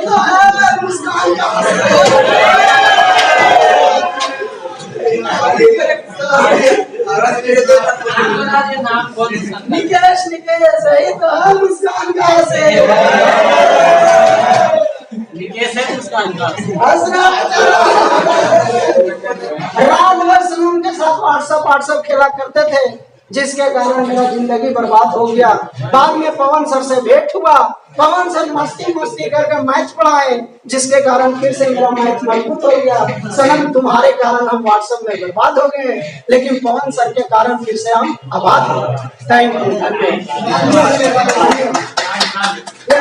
तो है मुस्कान कहाँ से? निकेश निकेश यही तो है मुस्कान कहाँ से? निकेश है मुस्कान का। रात भर सनम के साथ व्हाट्सएप खेला करते थे, जिसके कारण मेरा जिंदगी बर्बाद हो गया। बाद में पवन सर से भेंट हुआ, पवन सर मस्ती करके मैच पढ़ाए, जिसके कारण फिर से मेरा मैच मजबूत हो गया। सनम तुम्हारे कारण हम व्हाट्सएप में बर्बाद हो गए, लेकिन पवन सर के कारण फिर से हम आबाद हो गए। Thank you.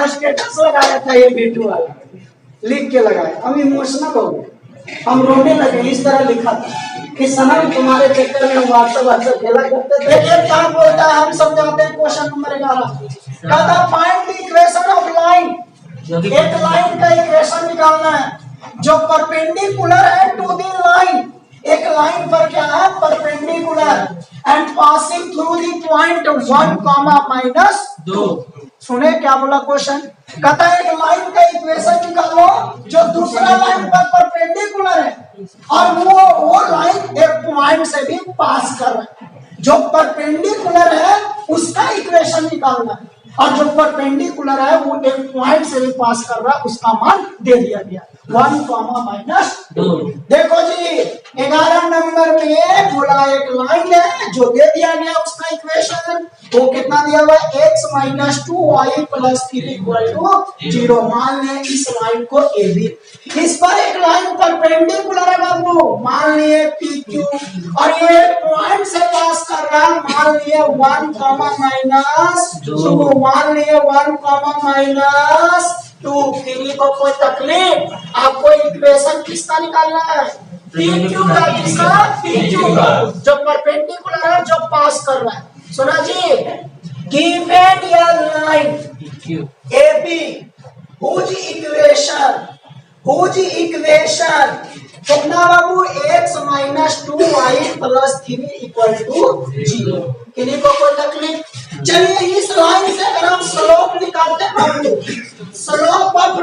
स्टेटस लगाया था ये बेटू वाला, लिख के लगाया, हम इमोशनल हो गए, हम रोने लगे। इस तरह लिखा था कि सनम तुम्हारे चक्कर में व्हाट्सएप खेला करते थे। क्या बोलता है, हम समझाते हैं। क्वेश्चन नंबर 11 कहता find the equation of line. एक लाइन का इक्वेशन निकालना है जो परपेंडिकुलर है टू द लाइन। एक लाइन पर क्या है, perpendicular and passing through the point 1, -2। सुने क्या बोला क्वेश्चन, कहता है एक लाइन का इक्वेशन निकालो जो दूसरा लाइन पर परपेंडिकुलर है और वो लाइन एक पॉइंट से भी पास कर रहा है। जो परपेंडिकुलर है उसका इक्वेशन निकालना है, और जो परपेंडिकुलर है वो एक पॉइंट से भी पास कर रहा है, उसका मान दे दिया गया 1, -2। देखो जी 11 नंबर में बोला एक लाइन है जो दे दिया गया, उसका इक्वेशन वो कितना दिया हुआ है, x - 2y + 3 = 0। मान लें इस लाइन को AB, इस पर एक लाइन परपेंडिकुलर है बाबू, मान लिए PQ, और ये पॉइंट से पास कर रहा है, मान लिए 1, -2, मान लिए 1, -2। किसी को कोई तकलीफ, आपको इक्वेशन किसका निकालना है, PQ का। किसका, PQ का, जो परपेंडिकुलर है, जो पास कर रहा है। सुना जी, given a line AB whose equation कितना बाबू, x - 2y + 3 = 0। किसी को कोई तकलीफ? चलिए इस लाइन से अगर हम स्लोप निकालते हैं, स्लोप ऑफ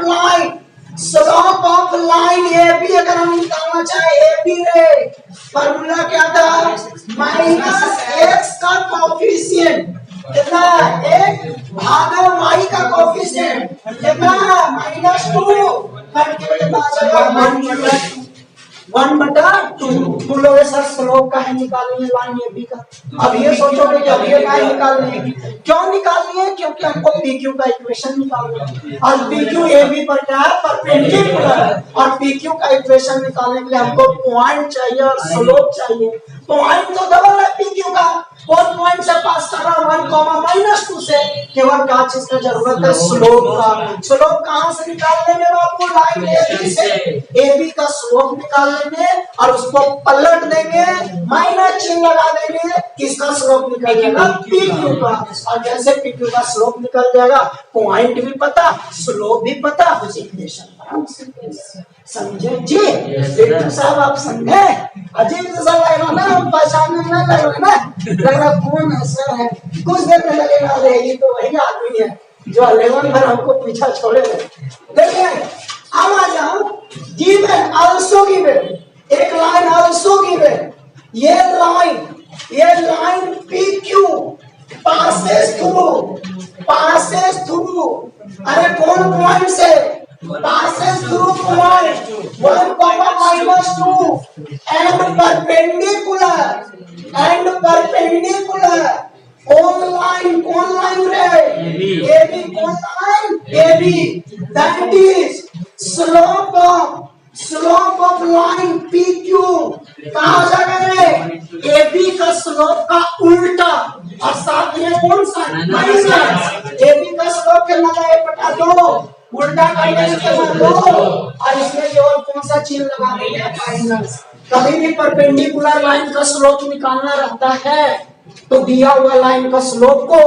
लाइन AB अगर हम निकालना चाहे, AB रे फॉर्मूला क्या था, -x का कोफिशिएंट कितना, 1 भागा y का कोफिशिएंट कितना, -2 करके कितना आ जाएगा 1/2। तुम लोग सर स्लोप का है निकालनी है लाइन AB का। अब ये सोचोगे कि अब ये लाइन निकालनी है, क्यों निकालनी है, क्योंकि हमको PQ का इक्वेशन निकालना है, और PQ AB पर क्या है, परपेंडिकुलर है, और PQ का इक्वेशन निकालने के लिए हमको पॉइंट चाहिए और स्लोप चाहिए। पॉइंट तो डबल है PQ का, कौन पॉइंट से पास कर रहा है, 1, -2 से। केवल क्या चीज का जरूरत है, स्लोप का। स्लोप कहां से निकाल लेंगे बाबू, लाइन AB से AB का स्लोप निकाल लेंगे और उसको पलट देंगे, माइनस चिन्ह लगा देंगे, किसका स्लोप निकल जाएगा, PQ का। और जैसे PQ का स्लोप निकल जाएगा, पॉइंट भी पता, स्लोप भी पता, उस इक्वेशन समझे जी। बेटू साहब आप समझे, अजीब जैसा लग रहा ना, हम पहचानने में लग रहा ना, लग रहा कौन सर है, कुछ देर में लगेगा अरे ये तो वही आदमी है जो 11 भर हमको पीछा छोड़े। देखिए अब आ जाओ, गिवन आल्सो गिवन, एक लाइन आल्सो गिवन, ये लाइन PQ पासेस थ्रू, अरे कौन पॉइंट से, passes through point 1, -2 and perpendicular on line, कौन लाइन रे, AB, कौन line, AB, that is slope of line PQ कहाँ हो जाएगा रे, AB का स्लोप का उल्टा, और साथ में कौन सा, माइनस। AB का स्लोप कितना है, 1/2, उल्टा करने से दो, और इसमें केवल कौन सा चिन्ह लगा देंगे, माइनस। कभी भी परपेंडिकुलर लाइन का स्लोप निकालना रहता है तो दिया हुआ लाइन का स्लोप को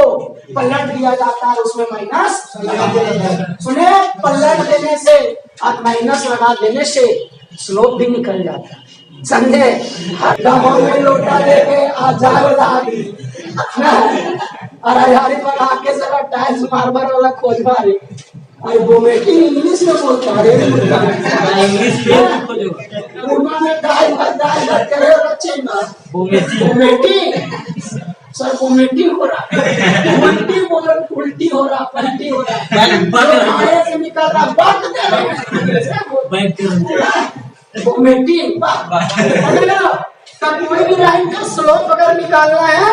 पलट दिया जाता है, उसमें माइनस लगा देना है। सुने, पलट देने से और माइनस लगा देने से स्लोप भी निकल जाता है, समझे। में लोटा लेके आजाद दादी और हजारी पर आके जरा टाइल्स मार्बल वाला खोजवा रही, अरे बोमेटी इंग्लिश में बोलता है इंग्लिश में खोजो मुर्गा में दाल करे बच्चे ना बोमेटी सर बोमेटी हो रहा है उल्टी बोल उल्टी हो रहा पलटी हो रहा है आगे से निकल रहा बात दे बोमेटी तब कोई भी लाइन का स्लोप अगर निकालना है,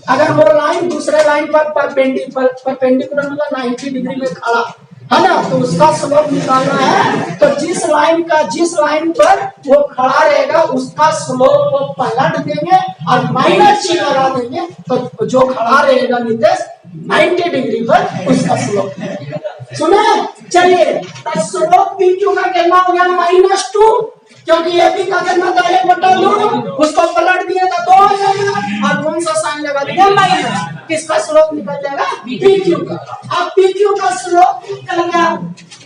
अगर वो लाइन दूसरे लाइन पर परपेंडिकुलर मतलब 90 डिग्री में खड़ा है ना, तो उसका स्लोप निकालना है तो जिस लाइन पर वो खड़ा रहेगा उसका स्लोप को पलट देंगे और माइनस चिन्ह लगा देंगे, तो जो खड़ा रहेगा नितेश 90 डिग्री पर उसका स्लोप सुने। चलिए स्लोप PQ का कहना हो गया -2, क्योंकि ये भी का करना था 1/2 उसको पलट दिया था 2 आ जाएगा और कौन सा साइन लगा दिया माइनस, किसका स्लोप निकल जाएगा PQ का। अब PQ का स्लोप निकल गया,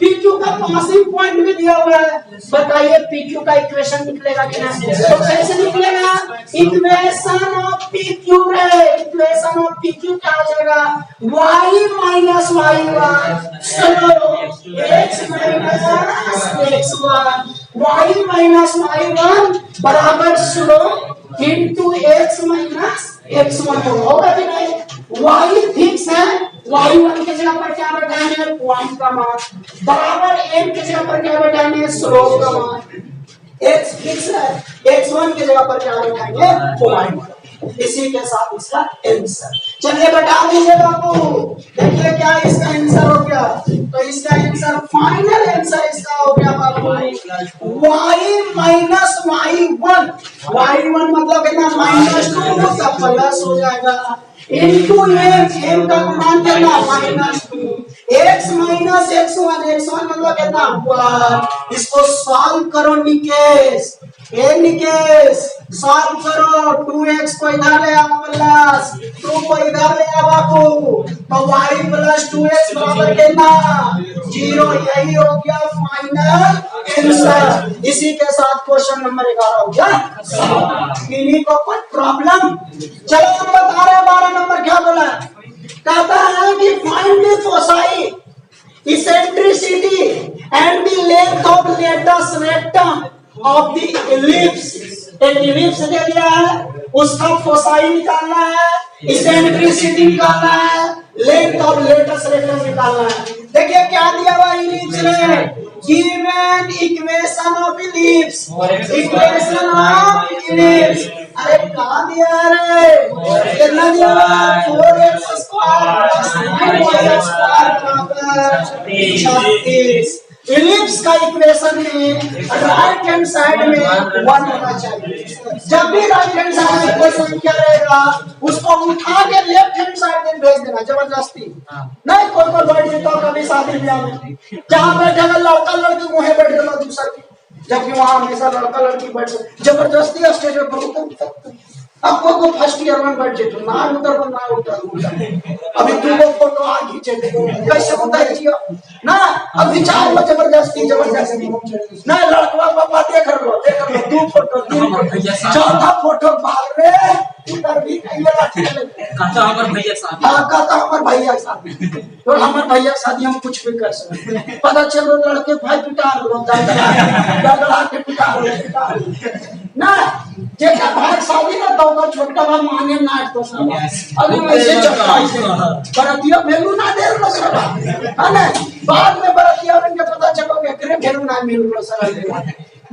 PQ का पासिंग पॉइंट भी दिया हुआ है, बताइए PQ का इक्वेशन निकलेगा कि नहीं, तो कैसे निकलेगा, इक्वेशन ऑफ PQ है, इक्वेशन ऑफ PQ क्या हो जाएगा y minus y1 slope x minus x1 y minus y1 बराबर slope into x minus x1 होगा कि नहीं। y फिक्स है, y1 की जगह पर क्या बैठाएंगे पॉइंट का मान, बराबर m की जगह पर क्या बैठाएंगे स्लोप का मान, x फिक्स है, x1 की जगह पर क्या बैठाएंगे पॉइंट। इसी के साथ इसका आंसर चलिए बैठा दीजिए बाबू, देखिए क्या इसका आंसर हो गया, तो इसका आंसर फाइनल आंसर इसका हो गया बाबू y माइनस y1, y1 मतलब कितना -2 का प्लस हो जाएगा इनटू m का मान कितना -2 x माइनस x1 मतलब कितना 1। इसको सॉल्व करो निकेश, निकेश सॉल्व करो, 2x को इधर ले आओ प्लस 2 को इधर ले आओ बाबू, तो y प्लस 2x बराबर कितना 0, यही हो गया फाइनल आंसर। इसी के साथ क्वेश्चन नंबर 11 हो गया। इन्हीं को कोई प्रॉब्लम, चलो हम बता रहे 12 नंबर क्या बोला, कहता है कि find the foci eccentricity and the length of latus rectum of the ellipse. एक इलिप्स दे दिया है, उसका फोसाई निकालना है, इसेंट्रिसिटी निकालना है, लेंथ ऑफ लेटस रेक्टम निकालना है। देखिए क्या दिया हुआ इलिप्स में, given equation of ellipse, equation of ellipse, अरे कहाँ दिया रे, कितना दिया 4x square plus 9y square बराबर 36। इलिप्स का इक्वेशन में राइट हैंड साइड में 1 होना चाहिए, जब भी राइट हैंड साइड में इक्वेशन क्या रहेगा उसको उठा के लेफ्ट हैंड साइड में भेज देना जबरदस्ती नहीं। कोई बैठ जाता हो कभी शादी ब्याह में, जहाँ बैठेगा लड़का लड़की वहीं बैठ जाएगा दूसरा की, जबकि वहां हमेशा लड़का लड़की बैठ जबरदस्ती स्टेज पर आपको को फर्स्ट ईयर में बैठ जेतो ना उधर ना उधर अभी तू को फोटो आ खींचे कैसे उतार जियो ना, अभी चार में जबरदस्ती ना लड़का पापा देख लो तू फोटो चौथा फोटो भाग रे उधर भी कहता हमर भैया साहब, हां कहता हमर भैया साहब, तो हमर भैया शादी हम कुछ भी कर सकते, पता चलो लड़के भाई पिटा लो गड़गड़ा के पिटा लो ना, जेका भाग शादी ना तो ओकर छोटा भाई माने नाट तो सब अभी वैसे चलता है बरतिया भेलू ना दे लो सब है ना, बाद में बरतिया रंग के पता चलोगे करे भेलू ना मिल लो सब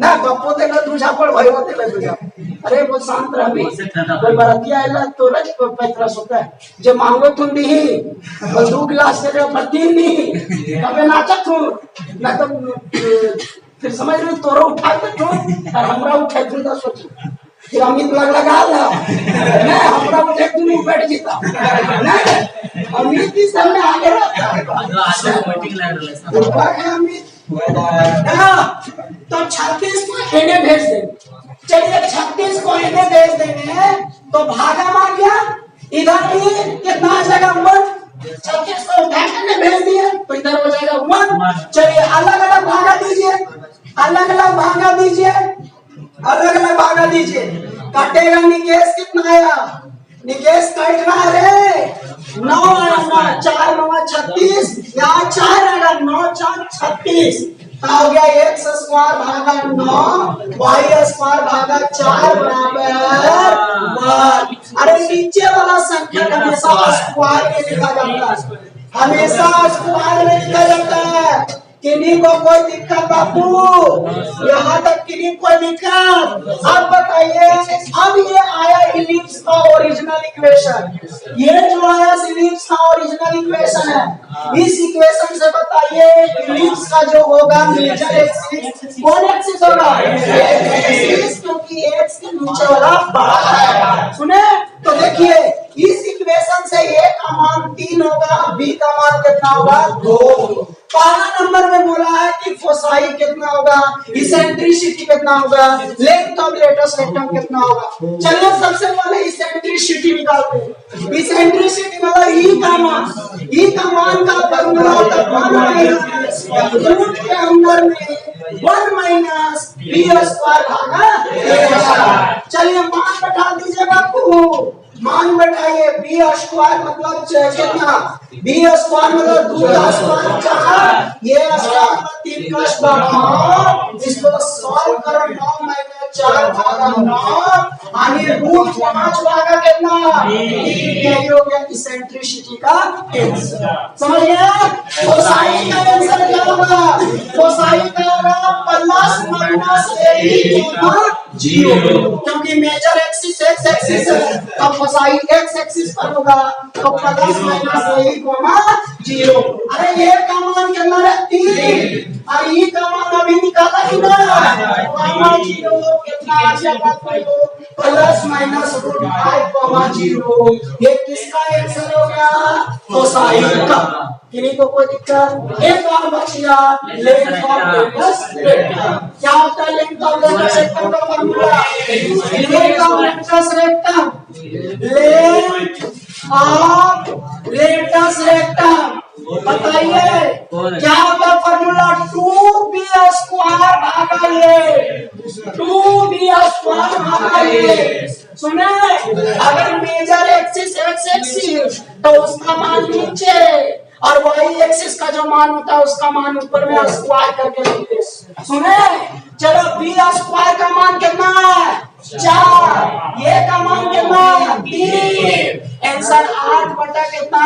ना गप्पो देला दूजा पर भयो देला दूजा, अरे वो शांत रह भी कोई बरतिया आइला तो रज पैतरा सोता है जे मांगो तुम दी और 2 गिलास से ऊपर 3 नहीं कबे नाचत हूं ना तो फिर समझ में तोरो उठा के तो और हमरा उठा के तो सोच फिर अमित लगा ला ना हमरा उठे तुम बैठ जीता ना अमित इस सामने आगे रहता है मीटिंग लग रहा है अमित तो 36 को इन्हें भेज देंगे, चलिए 36 को इन्हें भेज देंगे तो भागा मार गया, इधर भी कितना आ जाएगा 1, 36 को उठा के भेज दिए तो इधर हो जाएगा 1। चलिए अलग अलग भागा दीजिए, अलग अलग भागा दीजिए, अलग अलग भागा दीजिए, काटेगा निकेश कितना आया निकेश काटना रे 9 आएगा 4 9 36 यहाँ 4 आएगा 9 4 36 हो गया x स्क्वायर भागा 9 y स्क्वायर भागा 4 बराबर 1। अरे नीचे वाला संख्या हमेशा स्क्वायर में लिखा जाता है, हमेशा स्क्वायर में लिखा जाता है। किन्हीं को कोई दिक्कत बापू, यहाँ तक किन्हीं कोई दिक्कत? अब बताइए, अब ये आया इलिप्स का ओरिजिनल इक्वेशन, ये जो आया इलिप्स का ओरिजिनल इक्वेशन है। इस इक्वेशन से बताइए इलिप्स का जो होगा मेजर एक्सिस कौन एक्सिस होगा? एक्सिस, क्योंकि एक्स के नीचे वाला बड़ा है। सुने तो देखिए इस इक्वेशन से ए का मान 3 होगा, बी का मान कितना होगा? 2। पहला नंबर में बोला है कि फोसाई कितना होगा, इसेंट्रिसिटी कितना होगा, लेंथ ऑफ लेटस रेक्टम कितना होगा। चलिए सबसे पहले इसेंट्रिसिटी निकालते हैं। इसेंट्रिसिटी मतलब ई का मान का फॉर्मूला होता है रूट के अंदर में 1 माइनस बी स्क्वायर भागा a। चलिए मान बैठा दीजिएगा आपको, मान बैठाइए बी स्क्वायर मतलब कितना? बी स्क्वायर मतलब 2 का स्क्वायर 4, ये स्क्वायर मतलब 3 का स्क्वायर। इसको सॉल्व करो 9 माइनस 4 भागा 9 यानी रूट 5 भागा कितना? यही हो गया इसेंट्रिसिटी का आंसर। समझ गया? कोसाइन का आंसर क्या होगा? कोसाइन का होगा प्लस माइनस ए जीरो, क्योंकि मेजर एक्सिस एक्स एक्सिस है, तो कोसाइन एक्स एक्सिस पर होगा तो प्लस माइनस ए कोमा 0। अरे ये का मान कितना है? 3, और ये का मान अभी निकाला कि ना? कोमा 0 कितना आ जाएगा? Plus minus root 5 comma 0। ये किसका आंसर हो गया? कोसाइन का। किन्हीं को कोई दिक्कत? एक और बचिया लेंथ ऑफ लेटस रेक्टम। क्या होता है लेंथ ऑफ लेटस रेक्टम का formula? Length of latus rectum, length of latus rectum बताइए क्या होगा फॉर्मूला? 2b स्क्वायर भागा ये 2b स्क्वायर भागा ये। सुने, अगर मेजर एक्सिस एक्स एक्सिस तो उसका मान नीचे और वाई एक्सिस का जो मान होता है उसका मान ऊपर में स्क्वायर करके लिखते। सुने, चलो बी स्क्वायर का मान कितना है? 4, ये का मान कितना है? 3। आंसर 8 बटा कितना?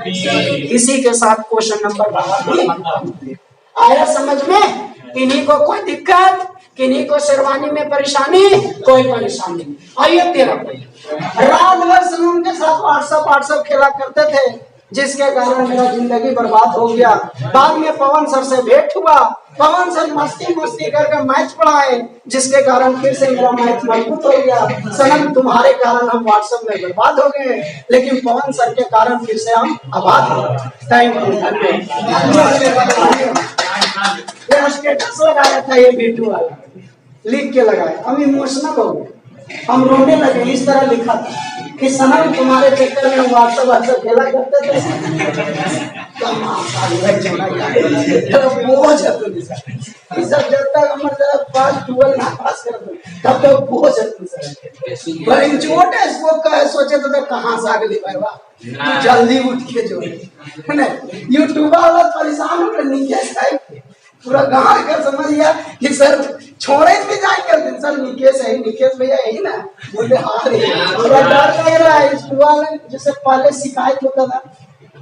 3। इसी के साथ क्वेश्चन नंबर 12 आया समझ में? किन्हीं को कोई दिक्कत? किन्हीं को शेरवानी में परेशानी? कोई परेशानी नहीं। आइए 13 रात भर सनम के साथ व्हाट्सएप खेला करते थे, जिसके कारण मेरा जिंदगी बर्बाद हो गया। बाद में पवन सर से भेंट हुआ, पवन सर मस्ती करके मैथ पढ़ाए, जिसके कारण फिर से मेरा मैथ मजबूत हो गया। सनम तुम्हारे कारण हम व्हाट्सएप में बर्बाद हो गए, लेकिन पवन सर के कारण फिर से हम आबाद हो गए। Thank you. ये स्टेटस लगाया था ये बिट्टू वाला, लिख के लगाया, हम इमोशनल हो गए, हम रोने लगे। इस तरह लिखा था कि सनम तुम्हारे चक्कर में व्हाट्सएप खेला करते थे। बोझ है तुम सब, जब तक हमारे पास 12 ना पास कर दो तब तक बोझ है तुम। छोटे इसको कहे सोचे तो कहाँ से आगे लिखा जल्दी उठ के जो है ना यूट्यूब वाला परेशान हो रहे, पूरा गाँव का समझ गया कि सर छोड़े भी जाए कर दिन सर निकेश है, निकेश भैया यही ना? बोले हाँ रे, थोड़ा डर लग रहा है। स्कूल वाले जैसे पहले शिकायत होता था,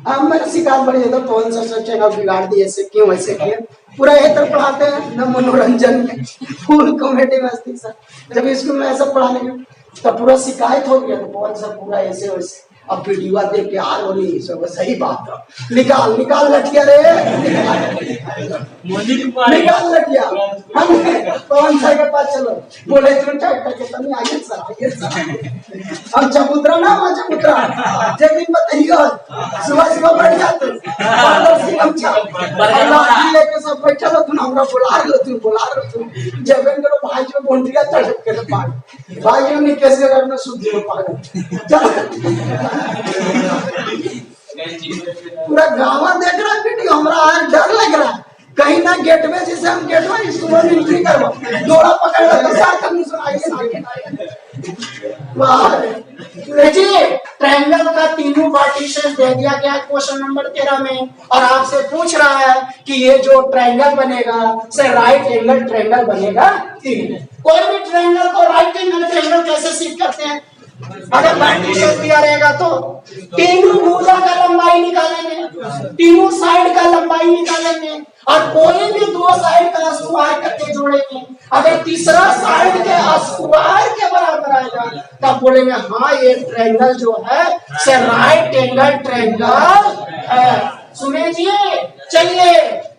अब मेरा शिकायत बढ़ जाता, कौन सा सोचेगा बिगाड़ दिए, ऐसे क्यों ऐसे किए। पूरा ये तो पढ़ाते हैं न मनोरंजन में, फुल कॉमेडी मस्ती सर। जब स्कूल में ऐसा पढ़ाने में तो पूरा शिकायत हो गया, तो कौन सा पूरा ऐसे वैसे। अब वीडियो देख के आ रही सब सही बात है, निकाल लटिया रे, निकाल लटिया। हम कौन सा के पास चलो, बोले तुम तनी आइए सर। हम चबूतरा ना हुआ चबूतरा, जब दिन बताइए सुबह बैठ जाते लेके सब बैठे लो, तुम हमरा बुला रहे जब करो भाई जो बोंडिया चढ़ के भाई ने कैसे करना शुद्ध हो पागल। पूरा गाँव देख रहा है वीडियो, हमरा आज डर लग रहा है कहीं ना गेटवे जिसे हम गेटवे स्कूल में एंट्री करवा, दौड़ा पकड़ लो तो साथ हम सुनाइए। वाह देखिए ट्रायंगल का तीनों वर्टिसेस दे दिया गया क्वेश्चन नंबर 13 में, और आपसे पूछ रहा है कि ये जो ट्रायंगल बनेगा से राइट एंगल ट्रायंगल बनेगा कि नहीं। कोई भी ट्रायंगल को राइट एंगल ट्रायंगल कैसे सीख करते हैं, अगर वर्टिसेस दिया रहेगा तो तीनों भुजा का लंबाई निकालेंगे, तीनों साइड का लंबाई निकालेंगे, और कोई भी दो साइड का स्क्वायर करके जोड़ेंगे। अगर तीसरा साइड के स्क्वायर के बराबर आएगा तब बोलेंगे हाँ ये ट्रायंगल जो है से राइट एंगल ट्रायंगल है। सुनिए चलिए,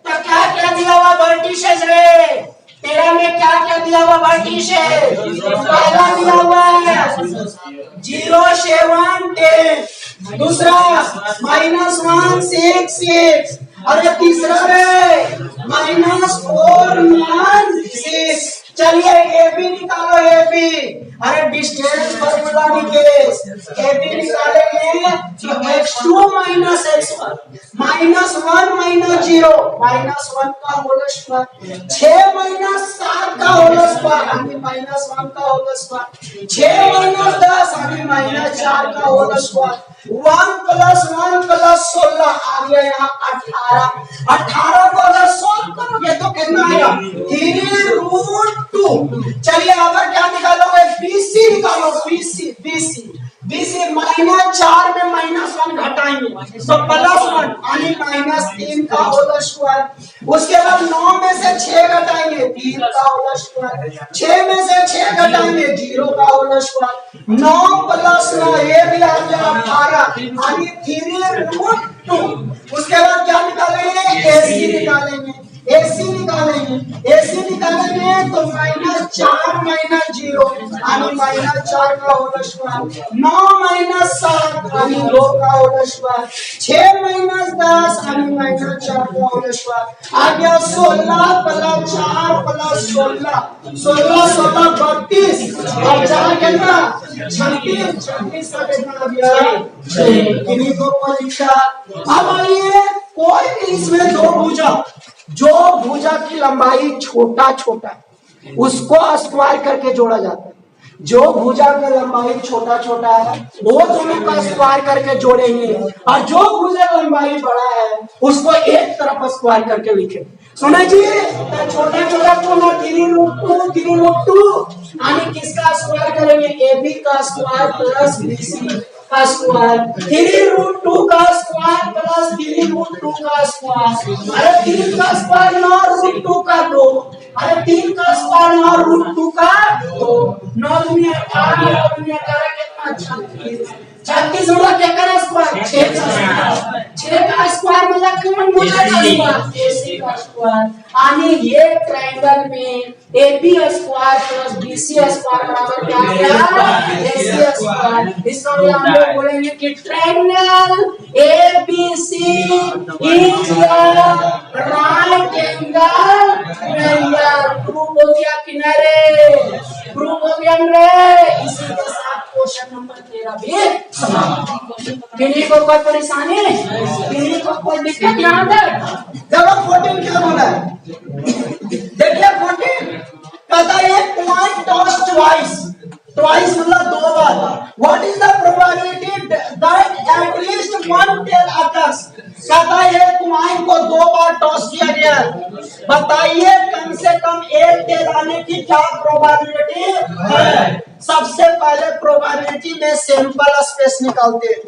तो क्या क्या दिया हुआ वर्टिसेस रे, 13 में क्या क्या दिया हुआ वर्टिसेस, पहला दिया हुआ है 0 7 10, दूसरा -1 6 6, और ये तीसरा है -4 9 6। चलिए ए बी निकालो, ए बी, अरे distance formula Nikesh, A B निकालेंगे तो x2 - x1 -1 - 0 -1 का होल स्क्वायर, 6 - 7 का होल स्क्वायर यानी -1 का होल स्क्वायर, 6 - 10 यानी -4 का होल स्क्वायर, 1 + 1 + 16 आ गया यहाँ 18। 18 को अगर सॉल्व करोगे तो कितना आएगा 3√2। चलिए अब क्या निकालोगे, BC निकालो, BC BC BC -4 में -1 घटाएंगे तो +1 यानी -3 का होल स्क्वायर। उसके बाद 9 में से 6 घटाएंगे 3 का होल स्क्वायर, 6 में से 6 घटाएंगे 0 का होल स्क्वायर, 9 + 9 ये भी आ गया 18 यानी 3√2। उसके बाद क्या निकालेंगे, AC निकालेंगे, AC निकालेंगे, AC निकालेंगे तो -4 - 0 यानी -4 का होल स्क्वायर, 9 - 7 यानी 2 का होल स्क्वायर, 6 - 10 यानी -4 का होल स्क्वायर, आ गया 16 + 4 + 16, 16 16 32 और 4 कितना 36, 36 का कितना आ गया 6। किन्हीं को लिखा। अब आइए कोई भी इसमें दो भुजा, जो भुजा की लंबाई छोटा छोटा है उसको स्क्वायर करके जोड़ा जाता है, जो भुजा की लंबाई छोटा छोटा है वो दोनों का स्क्वायर करके जोड़ेंगे, और जो भुजा लंबाई बड़ा है उसको एक तरफ स्क्वायर करके लिखेंगे। सुना जी, छोटा छोटा को ना 3√2 यानी किसका स्क्वायर करेंगे, AB का स्क्वायर प्लस BC का स्क्वायर, 3√2 का स्क्वायर प्लस 3√2 का स्क्वायर, अरे 3 का स्क्वायर 9√2 का 2, अरे 3 का स्क्वायर 9√2 का 2, 9 दूनी 18, 9 दूनी 18 कितना 36, 36 मतलब क्या करें स्क्वायर 6 का स्क्वायर मतलब कौन भुजा का स्क्वायर AC का स्क्वायर, यानी ये ट्रायंगल में AB square plus BC square बराबर क्या आया AC स्क्वायर। इसलिए हम लोग बोलेंगे कि triangle ABC is right angle triangle. Prove हो गया किनारे, प्रूव हो गया रे। इसी के साथ क्वेश्चन नंबर 13 भी समाप्त। किन्हीं को कोई परेशानी, किन्हीं को कोई दिक्कत यहाँ तक। जब 14 क्या बोला है, देखिए 14 कहता है पॉइंट टॉस ट्वाइस, ट्वाइस मतलब 2 बार। What is the probability that at least one tail occurs, कहता है कॉइन को 2 बार टॉस किया गया, बताइए कम से कम एक टेल आने की क्या प्रोबेबिलिटी है। सबसे पहले प्रोबेबिलिटी में सैंपल स्पेस निकालते हैं,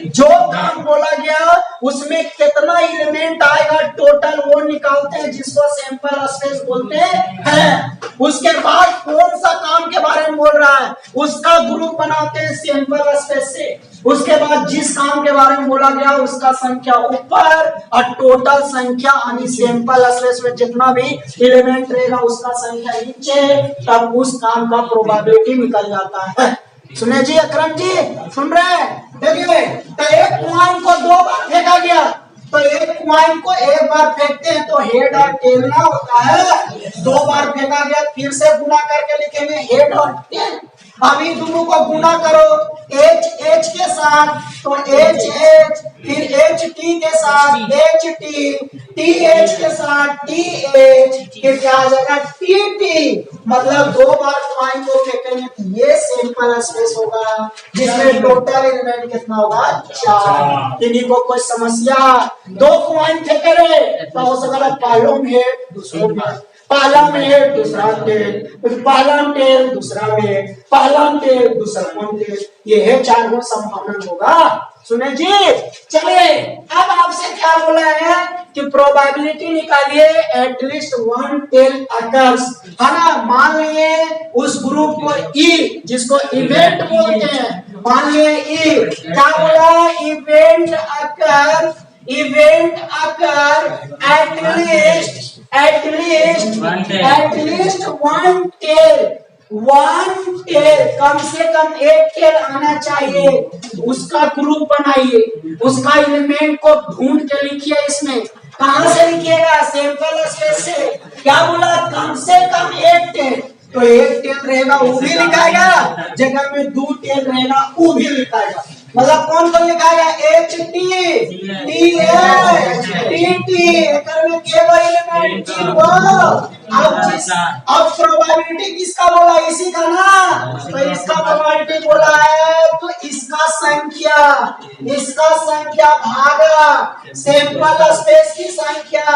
जो काम बोला गया उसमें कितना एलिमेंट आएगा टोटल वो निकालते हैं, जिसको सैंपल स्पेस बोलते हैं। उसके बाद कौन सा काम के बारे में बोल रहा है उसका ग्रुप बनाते हैं सैंपल स्पेस से। उसके बाद जिस काम के बारे में बोला गया उसका संख्या ऊपर और टोटल संख्या यानी सैंपल स्पेस में जितना भी एलिमेंट रहेगा उसका संख्या नीचे, तब उस काम का प्रोबेबिलिटी निकल जाता है। सुने जी अकरम जी, सुन रहे हैं? देखिए तो एक कॉइन को 2 बार फेंका गया, तो एक कॉइन को एक बार फेंकते हैं तो हेड और टेल ना होता है, 2 बार फेंका गया फिर से गुना करके लिखेंगे हेड और टेल। अभी दोनों को गुना करो H H के साथ तो H H फिर एच टी के साथ एच टी, टी एच के साथ टी एच, फिर क्या आ जाएगा टी टी। मतलब 2 बार कॉइन को फेंकेंगे तो ये सिंपल स्पेस होगा जिसमें टोटल एलिमेंट कितना होगा 4। किन्हीं को कोई समस्या? 2 कॉइन फेंके रहे तो हो सकता है पहलों में दूसरों में, पहला में दूसरा में, पहला में दूसरा में, पहला में दूसरा में, ये है 4 गुण संभावना होगा। सुने जी, चलिए अब आपसे क्या बोला है कि प्रोबेबिलिटी निकालिए एटलीस्ट 1 टेल अकर्स, है ना। मान लिए उस ग्रुप को ई जिसको इवेंट बोलते हैं, मान लिए ई, क्या बोला event occur at least one tail, कम से कम 1 टेल आना चाहिए। उसका ग्रुप बनाइए, उसका एलिमेंट को ढूंढ के लिखिए। इसमें कहां से लिखिएगा? सैंपल स्पेस से। क्या बोला? कम से कम 1 टेल, तो 1 टेल रहेगा वो भी लिखाएगा, जगह में 2 टेल रहेगा वो भी लिखाएगा। मतलब कौन कौन लिखाएगा? H T T H T T, में केवल एलिमेंट अब प्रोबेबिलिटी किसका बोला? इसी का ना। तो इसका प्रोबेबिलिटी बोला है तो इसका संख्या भागा सैंपल स्पेस की संख्या।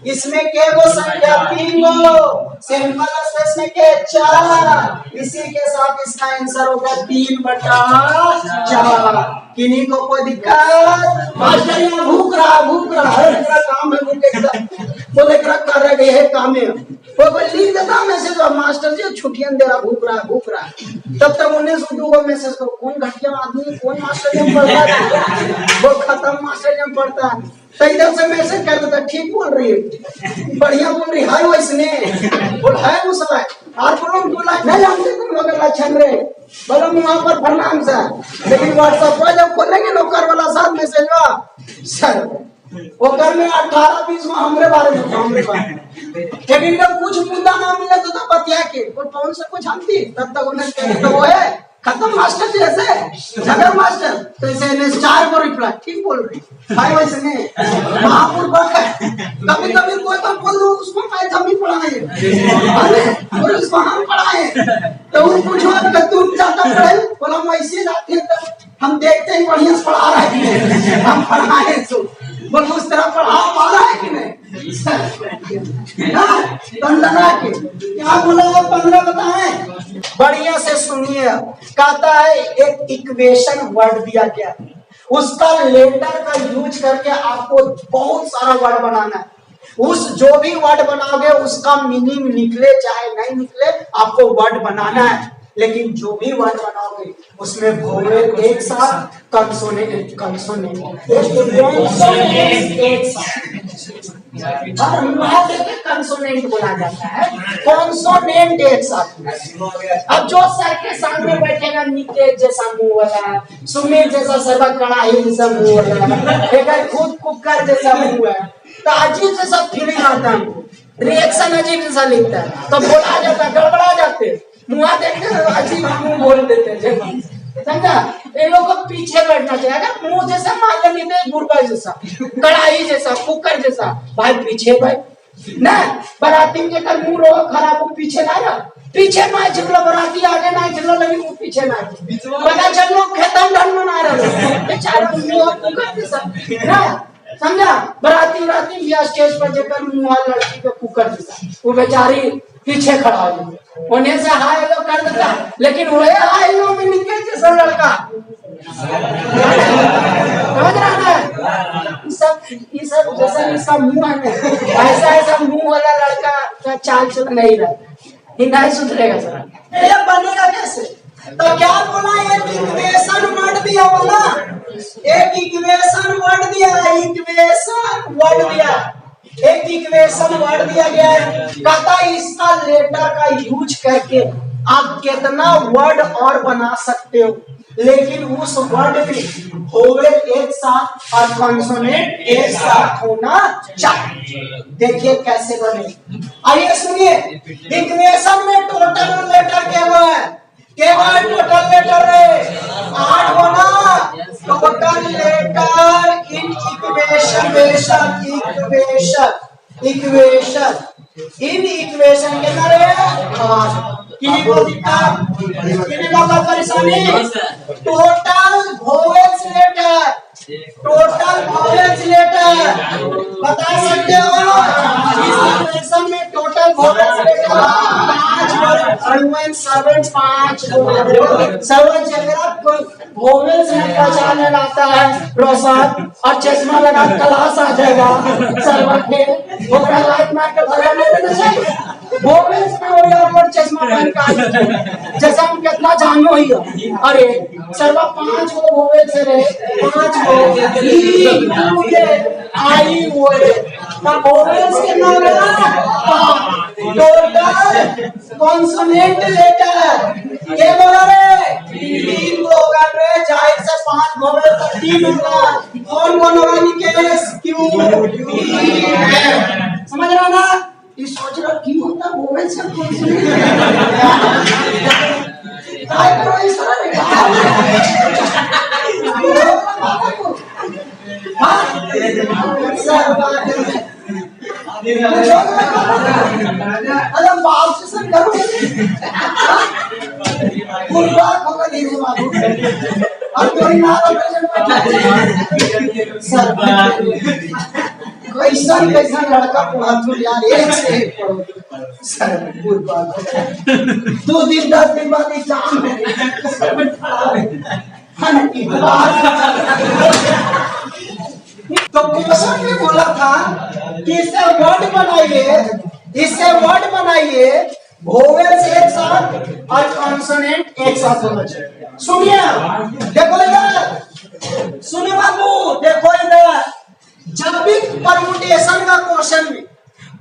इसमें केवल संख्या 3 गो, सैंपल स्पेस में के 4। इसी के साथ इसका आंसर होगा 3/4। किन्हीं को कोई दिक्कत? मास्टर यहाँ भूख रहा है, तेरा काम है वो देख रहा कर रहे गए है काम है। कोई लिख देता मैसेज, मास्टर जी छुट्टियां दे रहा, भूख रहा है। तब तक उन्हें सुधू मैसेज करो, कौन घटिया आदमी, कौन मास्टर जी पढ़ता है, वो खत्म मास्टर जी पढ़ता है। तो इधर से मैसेज कर देता, ठीक बोल रही है, बढ़िया बोल रही है, वैसने बोल है वो सब है। और बोला नहीं जानते तुम लोग लक्षण रे, बोलो वहां पर प्रणाम सर। लेकिन व्हाट्सएप पर जब खोलेंगे नौकर वाला साथ मैसेज सर ओकर में 18-20 में हमरे बारे में लेकिन जब कुछ मुद्दा ना मिले तो बतिया के कौन से कुछ हम थी, तब तक उन्हें कहते तो वो है खत्म मास्टर जी, ऐसे झगड़ मास्टर। तो ऐसे 4 को रिप्लाई ठीक बोल रही भाई, वैसे नहीं महापुर कभी कभी कोई तो बोल दो उसको मैथ हम ही पढ़ाए और उसको हम पढ़ाए, तो वो पूछो कि तुम ज्यादा पढ़े, बोला हम ऐसे जाते हैं तो हम देखते हैं बढ़िया से पढ़ा रहे हैं, हम पढ़ाए तो बोल उस तरह पढ़ा पा रहा है कि नहीं ना के क्या बोला 15 बताएं, बढ़िया से सुनिए। कहता है एक इक्वेशन वर्ड दिया गया, उसका लेटर का यूज करके आपको बहुत सारा वर्ड बनाना है। उस जो भी वर्ड बनाओगे उसका मीनिंग निकले चाहे नहीं निकले, आपको वर्ड बनाना है। लेकिन जो भी वर्ड बनाओगे उसमें वोवेल एक साथ, कंसोनेंट एक साथ, कंसोनेंट बोला जाता है, कॉन्सोनेंट एक साथ। अब जो सर के सामने बैठेगा नितेश जैसा मुंह वाला, सुमित जैसा सर्वा कड़ाही जैसा मुंह वाला, खुद कुकर जैसा मुंह है, तो अजीब जैसा फीलिंग आता है, रिएक्शन अजीब जैसा लिखता है, तो बोला जाता है, गड़बड़ा जाते, मुँह देखते अजीब मुंह बोल देते हैं, समझा। इन लोग को पीछे बैठना चाहिए। अगर मुंह जैसा मान लेते बुरबा जैसा, कढ़ाई जैसा, कुकर जैसा, भाई पीछे बैठ ना। बराती में कर मुंह रो खराब, वो पीछे ना रहा, पीछे ना चलो, बराती आगे ना चलो, लेकिन वो पीछे ना पता चलो खेतम ढंग में ना रहो, बेचारा मुंह कुकर जैसा ना, समझा। बराती राती भी स्टेज पर जाकर मुंह लड़की पे कुकर जैसा, वो बेचारी पीछे खड़ा हो जाए, उन्हें से हाय लो कर देता, लेकिन वही हाय लो में निकल जैसा लड़का, समझ रहा है। ये सब जैसा इसका मुंह है, ऐसा मुंह वाला लड़का का चाल चल नहीं रहता, ये नहीं सुधरेगा सर। ये बनेगा कैसे? तो क्या बोला, एक इक्वेशन वर्ड दिया, बोला एक इक्वेशन वर्ड दिया, एक इक्वेशन वर्ड दिया गया है। कहता है इसका लेटर का यूज करके आप कितना वर्ड और बना सकते हो, लेकिन उस वर्ड में वोवेल एक साथ और कॉन्सोनेंट एक साथ होना चाहिए। देखिए कैसे बने, आइए सुनिए। इक्वेशन में टोटल लेटर केवल टोटल लेटर है 8 होना, total letter equation equation equation इन इक्वेशन के अंदर किन्हीं को दिक्कत, किन्हीं को परेशानी, total vowels letter, total vowels letter बता सकते हो? इस इक्वेशन में total vowels letter 5 word, servant 5 servant अगर वोवेल्स में पहचानने लगता है रोशन और चश्मा लगा क्लास आ जाएगा सर्वेंट के ओकरा लाइट मार के भगा नहीं देना चाहिए। वोवेल्स में हो या और चश्मा पहन के जैसा हम कितना जानो ही हो। अरे सर्वा 5 को वोवेल्स रे 5 को ई आई वो तब वोवेल्स के नाम टोटल कॉन्सोनेंट लेटर के बोला रे 3 होगा रे, जाहिर से 5 वोवेल का 3 होगा। कौन कौन होगा निकेश? क्यू समझ रहा ना? ये सोच रहा क्यों होता वोवेल से कॉन्सोनेंट काय करो इस तरह में अरे बाप से सब करो पूरा होगा नहीं मालूम और कोई ना सर कैसा कैसा लड़का पढ़ा तू यार एक से एक पढ़ो सर पूरा 2 दिन 10 दिन बाद एग्जाम है तो क्वेश्चन में बोला था कि इससे वर्ड बनाइए वोवेल्स एक साथ और कॉन्सोनेंट एक साथ होना चाहिए। सुनिए देखो इधर, सुनिए बाबू देखो इधर, जब भी परमुटेशन का क्वेश्चन में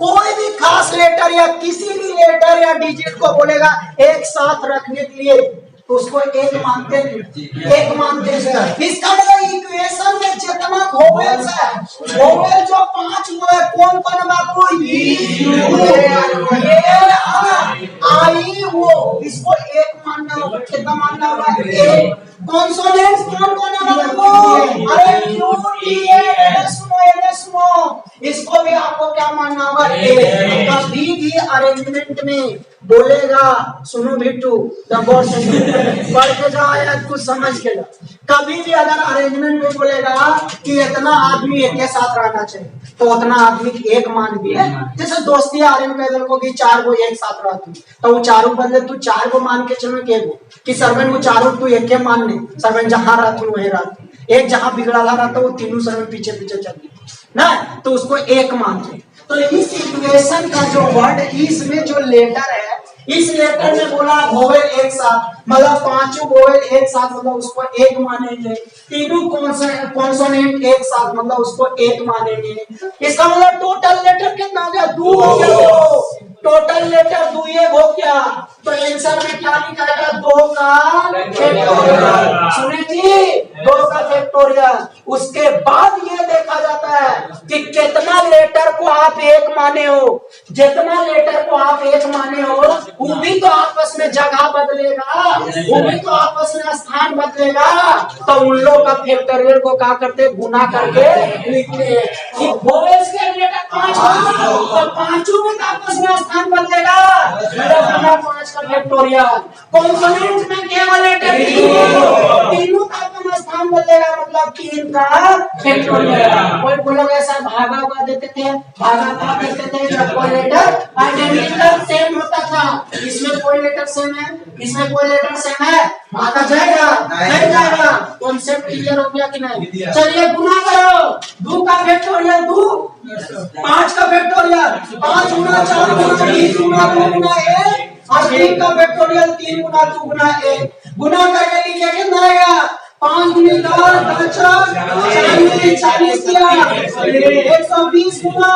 कोई भी खास लेटर या किसी भी लेटर या डिजिट को बोलेगा एक साथ रखने के लिए तो उसको एक मानते हैं। इसका मतलब इक्वेशन में जितना वोवेल्स है, वोवेल जो 5 हुआ है कौन कौन बाबू? आई वो इसको एक मानना होगा। कितना मानना होगा? एक। कॉन्सोनेंट्स कौन कौन है बाबू? अरे यू टी ए सुनो इसको भी आपको क्या मानना होगा? एक। कभी भी अरेंजमेंट में बोलेगा, सुनो बिट्टू गौर से पढ़ के जाओ या कुछ समझ के जाओ। कभी भी अगर अरेंजमेंट में बोलेगा कि इतना आदमी एक साथ रहना चाहिए तो उतना आदमी एक मान भी है। जैसे दोस्ती आर्यन कह को कि 4 को एक साथ रहती तो वो चारों बंदे तू 4 को मान के चलो कि सर्वेंट वो चारों तू एक मान नहीं, सर्वेंट जहां रहती वही रहती, एक जहां बिगड़ा रहता वो तीनों सर्वेंट पीछे पीछे चलती ना, तो उसको एक मानते। तो इस इक्वेशन का जो वर्ड, इसमें जो लेटर है, इस लेटर में बोला वोवेल एक साथ, मतलब 5 वोवेल एक साथ, मतलब उसको एक मानेंगे। 3 कॉन्सोनेंट एक साथ, मतलब उसको एक मानेंगे। इसका मतलब टोटल लेटर कितना हो गया? 2 हो गया। टोटल लेटर 2 हो गया तो आंसर में क्या लिखा जाएगा? 2 का फैक्टोरियल। सुने जी, 2 का फैक्टोरियल। उसके बाद ये देखा जाता है कि कितना लेटर को आप एक माने हो। जितना लेटर को आप एक माने हो वो भी तो आपस में जगह बदलेगा, वो भी तो आपस में स्थान बदलेगा। तो उन लोग का फैक्टोरियल को क्या करते? गुना करके लिखते हैं। वोवेल्स के लेटर 5 तो 5 में आपस में स्थान बदलेगा, 5 का फैक्टोरियल। कॉन्सोनेंट में केवल लेटर 3 का अपना स्थान बदलेगा, मतलब 3 का फैक्टोरियल। कोई बोलोगे ऐसा भागा हुआ देते थे, भागा देते थे जब कोई लेटर आइडेंटिकल सेम होता था। इसमें कोई लेटर सेम है, इसमें कोई लेटर सेम है, भागा जाएगा नहीं जाएगा। कॉन्सेप्ट क्लियर हो गया कि नहीं? चलिए गुना करो। 2 का फैक्टोरियल 2, 5 का फैक्टोरियल 5 गुना 4 गुना 20 गुना 2 गुना 1 और 3 का फैक्टोरियल 3 गुना 2 गुना 1। गुना करके लिखिए कितना आएगा? 5 गुना 10 40 दिया, 120 गुना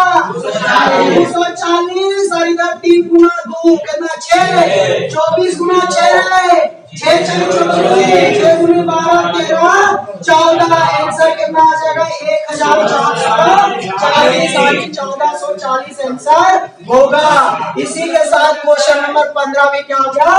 240 और इधर 3 गुना 2 कितना 6, 24 गुना 6 6 6 गुना 12 13 14। आंसर कितना आ जाएगा? 1440 1440 आंसर होगा। इसी के साथ क्वेश्चन नंबर 15 में क्या हो गया?